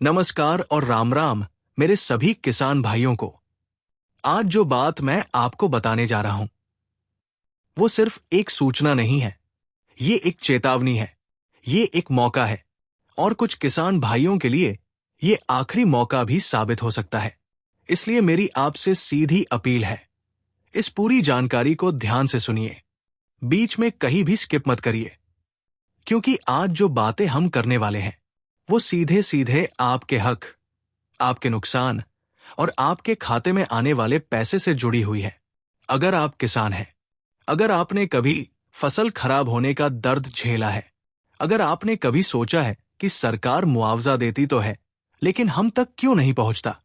नमस्कार और राम राम मेरे सभी किसान भाइयों को। आज जो बात मैं आपको बताने जा रहा हूं वो सिर्फ एक सूचना नहीं है, ये एक चेतावनी है, ये एक मौका है और कुछ किसान भाइयों के लिए ये आखिरी मौका भी साबित हो सकता है। इसलिए मेरी आपसे सीधी अपील है, इस पूरी जानकारी को ध्यान से सुनिए, बीच में कहीं भी स्किप मत करिए, क्योंकि आज जो बातें हम करने वाले हैं वो सीधे सीधे आपके हक, आपके नुकसान और आपके खाते में आने वाले पैसे से जुड़ी हुई है। अगर आप किसान हैं, अगर आपने कभी फसल खराब होने का दर्द झेला है, अगर आपने कभी सोचा है कि सरकार मुआवजा देती तो है लेकिन हम तक क्यों नहीं पहुंचता,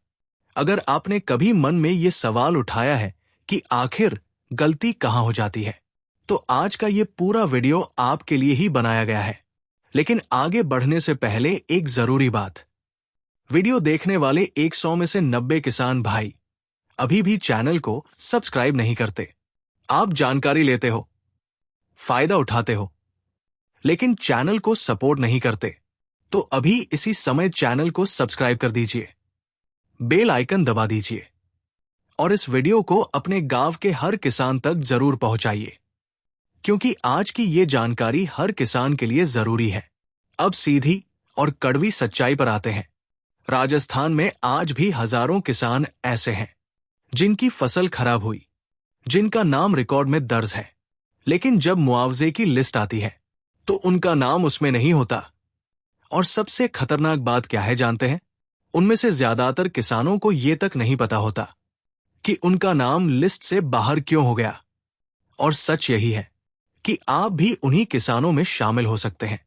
अगर आपने कभी मन में ये सवाल उठाया है कि आखिर गलती कहां हो जाती है, तो आज का ये पूरा वीडियो आपके लिए ही बनाया गया है। लेकिन आगे बढ़ने से पहले एक जरूरी बात, वीडियो देखने वाले 100 में से 90 किसान भाई अभी भी चैनल को सब्सक्राइब नहीं करते। आप जानकारी लेते हो, फायदा उठाते हो, लेकिन चैनल को सपोर्ट नहीं करते, तो अभी इसी समय चैनल को सब्सक्राइब कर दीजिए, बेल आइकन दबा दीजिए और इस वीडियो को अपने गांव के हर किसान तक जरूर पहुंचाइए, क्योंकि आज की ये जानकारी हर किसान के लिए जरूरी है। अब सीधी और कड़वी सच्चाई पर आते हैं। राजस्थान में आज भी हजारों किसान ऐसे हैं जिनकी फसल खराब हुई, जिनका नाम रिकॉर्ड में दर्ज है, लेकिन जब मुआवजे की लिस्ट आती है तो उनका नाम उसमें नहीं होता। और सबसे खतरनाक बात क्या है जानते हैं? उनमें से ज्यादातर किसानों को यह तक नहीं पता होता कि उनका नाम लिस्ट से बाहर क्यों हो गया। और सच यही है कि आप भी उन्हीं किसानों में शामिल हो सकते हैं,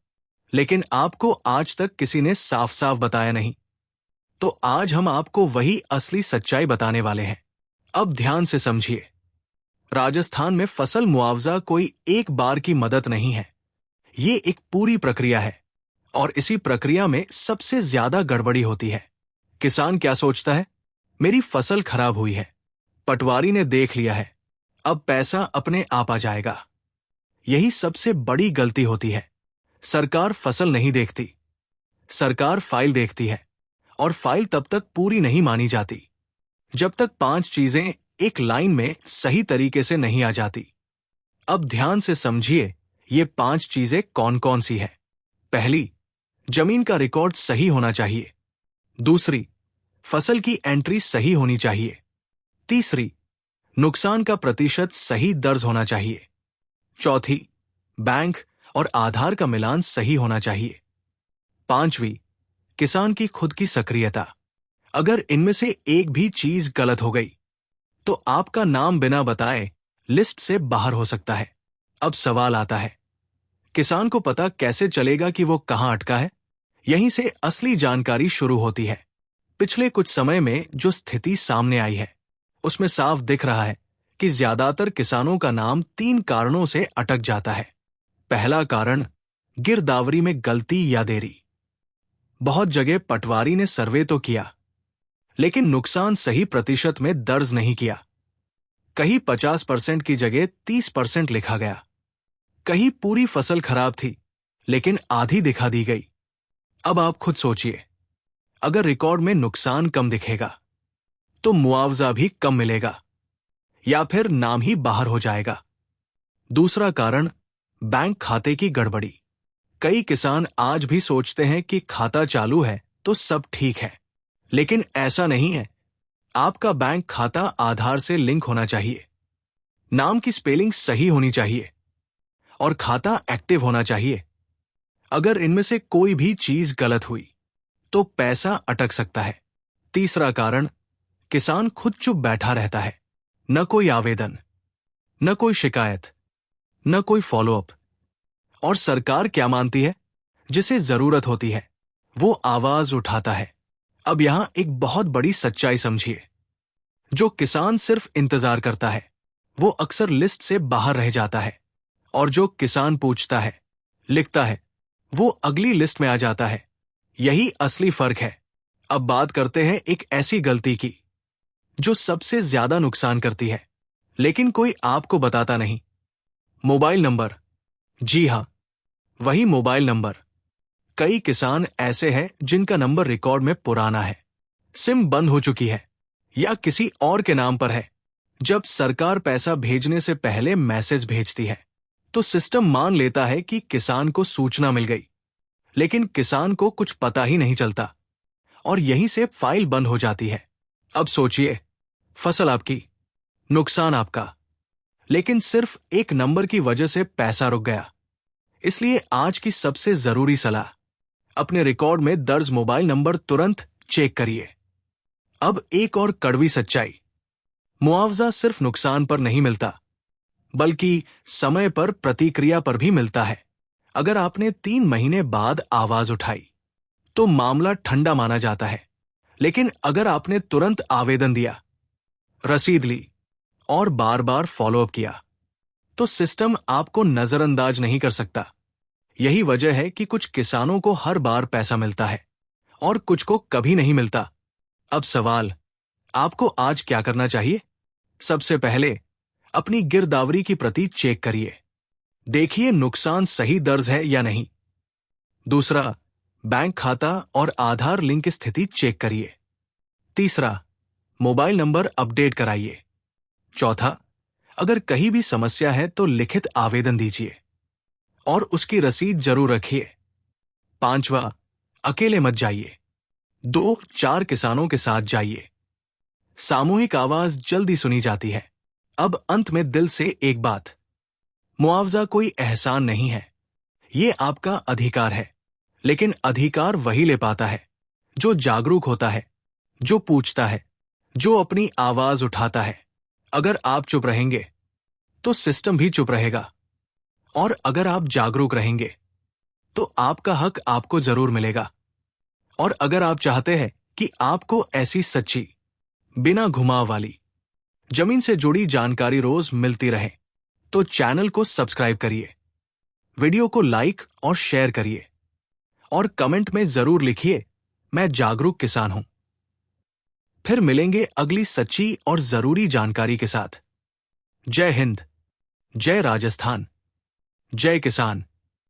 लेकिन आपको आज तक किसी ने साफ साफ बताया नहीं। तो आज हम आपको वही असली सच्चाई बताने वाले हैं। अब ध्यान से समझिए, राजस्थान में फसल मुआवजा कोई एक बार की मदद नहीं है, ये एक पूरी प्रक्रिया है और इसी प्रक्रिया में सबसे ज्यादा गड़बड़ी होती है। किसान क्या सोचता है, मेरी फसल खराब हुई है, पटवारी ने देख लिया है, अब पैसा अपने आप आ जाएगा। यही सबसे बड़ी गलती होती है। सरकार फसल नहीं देखती, सरकार फाइल देखती है और फाइल तब तक पूरी नहीं मानी जाती जब तक 5 चीजें एक लाइन में सही तरीके से नहीं आ जाती। अब ध्यान से समझिए ये 5 चीजें कौन कौन सी है। पहली, जमीन का रिकॉर्ड सही होना चाहिए। दूसरी, फसल की एंट्री सही होनी चाहिए। तीसरी, नुकसान का प्रतिशत सही दर्ज होना चाहिए। चौथी, बैंक और आधार का मिलान सही होना चाहिए। पांचवी, किसान की खुद की सक्रियता। अगर इनमें से एक भी चीज गलत हो गई तो आपका नाम बिना बताए लिस्ट से बाहर हो सकता है। अब सवाल आता है, किसान को पता कैसे चलेगा कि वो कहां अटका है? यहीं से असली जानकारी शुरू होती है। पिछले कुछ समय में जो स्थिति सामने आई है उसमें साफ दिख रहा है कि ज्यादातर किसानों का नाम 3 कारणों से अटक जाता है। पहला कारण, गिरदावरी में गलती या देरी। बहुत जगह पटवारी ने सर्वे तो किया लेकिन नुकसान सही प्रतिशत में दर्ज नहीं किया। कहीं 50% की जगह 30% लिखा गया। कहीं पूरी फसल खराब थी लेकिन आधी दिखा दी गई। अब आप खुद सोचिए, अगर रिकॉर्ड में नुकसान कम दिखेगा तो मुआवजा भी कम मिलेगा या फिर नाम ही बाहर हो जाएगा। दूसरा कारण, बैंक खाते की गड़बड़ी। कई किसान आज भी सोचते हैं कि खाता चालू है तो सब ठीक है, लेकिन ऐसा नहीं है। आपका बैंक खाता आधार से लिंक होना चाहिए, नाम की स्पेलिंग सही होनी चाहिए और खाता एक्टिव होना चाहिए। अगर इनमें से कोई भी चीज गलत हुई तो पैसा अटक सकता है। तीसरा कारण, किसान खुद चुप बैठा रहता है। न कोई आवेदन, न कोई शिकायत, न कोई फॉलोअप। और सरकार क्या मानती है? जिसे जरूरत होती है वो आवाज उठाता है। अब यहां एक बहुत बड़ी सच्चाई समझिए, जो किसान सिर्फ इंतजार करता है वो अक्सर लिस्ट से बाहर रह जाता है, और जो किसान पूछता है, लिखता है, वो अगली लिस्ट में आ जाता है। यही असली फर्क है। अब बात करते हैं एक ऐसी गलती की जो सबसे ज्यादा नुकसान करती है लेकिन कोई आपको बताता नहीं। Mobile number. जी हां, वही मोबाइल नंबर कई किसान ऐसे हैं जिनका नंबर रिकॉर्ड में पुराना है, सिम बंद हो चुकी है या किसी और के नाम पर है। जब सरकार पैसा भेजने से पहले मैसेज भेजती है तो सिस्टम मान लेता है कि किसान को सूचना मिल गई, लेकिन किसान को कुछ पता ही नहीं चलता और यहीं से फाइल बंद हो जाती है। अब सोचिए, फसल आपकी, नुकसान आपका, लेकिन सिर्फ एक नंबर की वजह से पैसा रुक गया। इसलिए आज की सबसे जरूरी सलाह, अपने रिकॉर्ड में दर्ज मोबाइल नंबर तुरंत चेक करिए। अब एक और कड़वी सच्चाई, मुआवजा सिर्फ नुकसान पर नहीं मिलता, बल्कि समय पर प्रतिक्रिया पर भी मिलता है। अगर आपने 3 महीने बाद आवाज उठाई तो मामला ठंडा माना जाता है, लेकिन अगर आपने तुरंत आवेदन दिया, रसीद ली और बार बार फॉलोअप किया तो सिस्टम आपको नजरअंदाज नहीं कर सकता। यही वजह है कि कुछ किसानों को हर बार पैसा मिलता है और कुछ को कभी नहीं मिलता। अब सवाल, आपको आज क्या करना चाहिए? सबसे पहले अपनी गिरदावरी की प्रति चेक करिए, देखिए नुकसान सही दर्ज है या नहीं। दूसरा, बैंक खाता और आधार लिंक की स्थिति चेक करिए। तीसरा, मोबाइल नंबर अपडेट कराइए। चौथा, अगर कहीं भी समस्या है तो लिखित आवेदन दीजिए और उसकी रसीद जरूर रखिए। पांचवा, अकेले मत जाइए, 2-4 किसानों के साथ जाइए। सामूहिक आवाज जल्दी सुनी जाती है। अब अंत में दिल से एक बात, मुआवजा कोई एहसान नहीं है, ये आपका अधिकार है, लेकिन अधिकार वही ले पाता है जो जागरूक होता है, जो पूछता है, जो अपनी आवाज उठाता है। अगर आप चुप रहेंगे तो सिस्टम भी चुप रहेगा, और अगर आप जागरूक रहेंगे तो आपका हक आपको जरूर मिलेगा। और अगर आप चाहते हैं कि आपको ऐसी सच्ची, बिना घुमाव वाली, जमीन से जुड़ी जानकारी रोज मिलती रहे, तो चैनल को सब्सक्राइब करिए, वीडियो को लाइक और शेयर करिए, और कमेंट में जरूर लिखिए, मैं जागरूक किसान हूं। फिर मिलेंगे अगली सच्ची और जरूरी जानकारी के साथ। जय हिंद, जय राजस्थान, जय किसान।